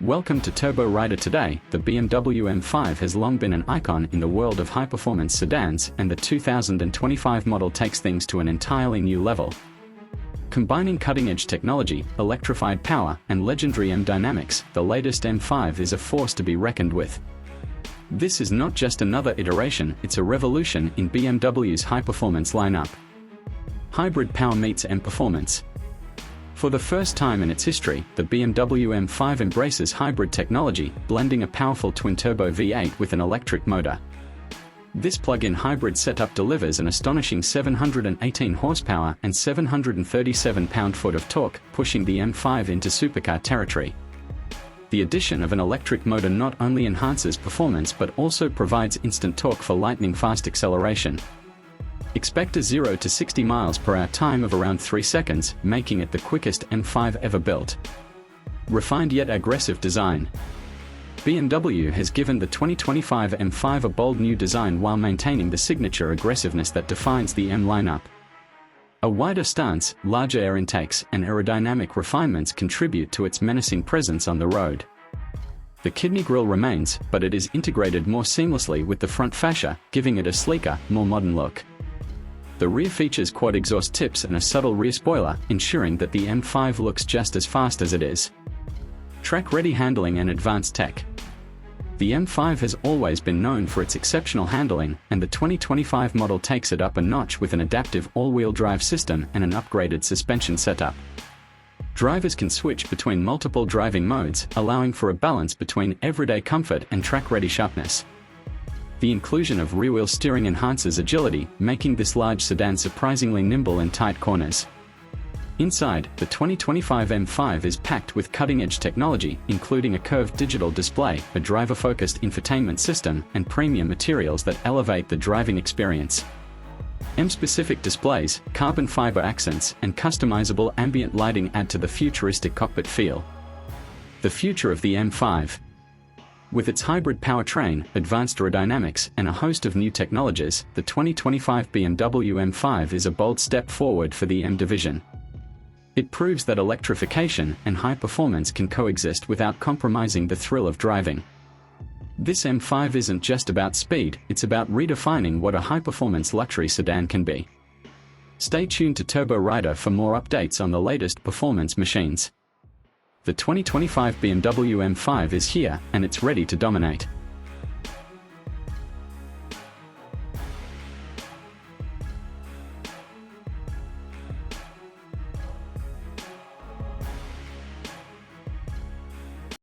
Welcome to Turbo Rider. Today, the BMW M5 has long been an icon in the world of high-performance sedans, and the 2025 model takes things to an entirely new level. Combining cutting-edge technology, electrified power, and legendary M dynamics, the latest M5 is a force to be reckoned with. This is not just another iteration, it's a revolution in BMW's high-performance lineup. Hybrid power meets M performance. For the first time in its history, the BMW M5 embraces hybrid technology, blending a powerful twin-turbo V8 with an electric motor. This plug-in hybrid setup delivers an astonishing 718 horsepower and 737 pound-foot of torque, pushing the M5 into supercar territory. The addition of an electric motor not only enhances performance but also provides instant torque for lightning-fast acceleration. Expect a 0 to 60 miles per hour time of around 3 seconds, making it the quickest M5 ever built. Refined yet aggressive design. BMW has given the 2025 M5 a bold new design while maintaining the signature aggressiveness that defines the M lineup. A wider stance, larger air intakes, and aerodynamic refinements contribute to its menacing presence on the road. The kidney grille remains, but it is integrated more seamlessly with the front fascia, giving it a sleeker, more modern look. The rear features quad exhaust tips and a subtle rear spoiler, ensuring that the M5 looks just as fast as it is. Track-ready handling and advanced tech. The M5 has always been known for its exceptional handling, and the 2025 model takes it up a notch with an adaptive all-wheel drive system and an upgraded suspension setup. Drivers can switch between multiple driving modes, allowing for a balance between everyday comfort and track-ready sharpness. The inclusion of rear-wheel steering enhances agility, making this large sedan surprisingly nimble in tight corners. Inside, the 2025 M5 is packed with cutting-edge technology, including a curved digital display, a driver-focused infotainment system, and premium materials that elevate the driving experience. M-specific displays, carbon fiber accents, and customizable ambient lighting add to the futuristic cockpit feel. The future of the M5. With its hybrid powertrain, advanced aerodynamics, and a host of new technologies, the 2025 BMW M5 is a bold step forward for the M division. It proves that electrification and high performance can coexist without compromising the thrill of driving. This M5 isn't just about speed, it's about redefining what a high-performance luxury sedan can be. Stay tuned to Turbo Rider for more updates on the latest performance machines. The 2025 BMW M5 is here, and it's ready to dominate.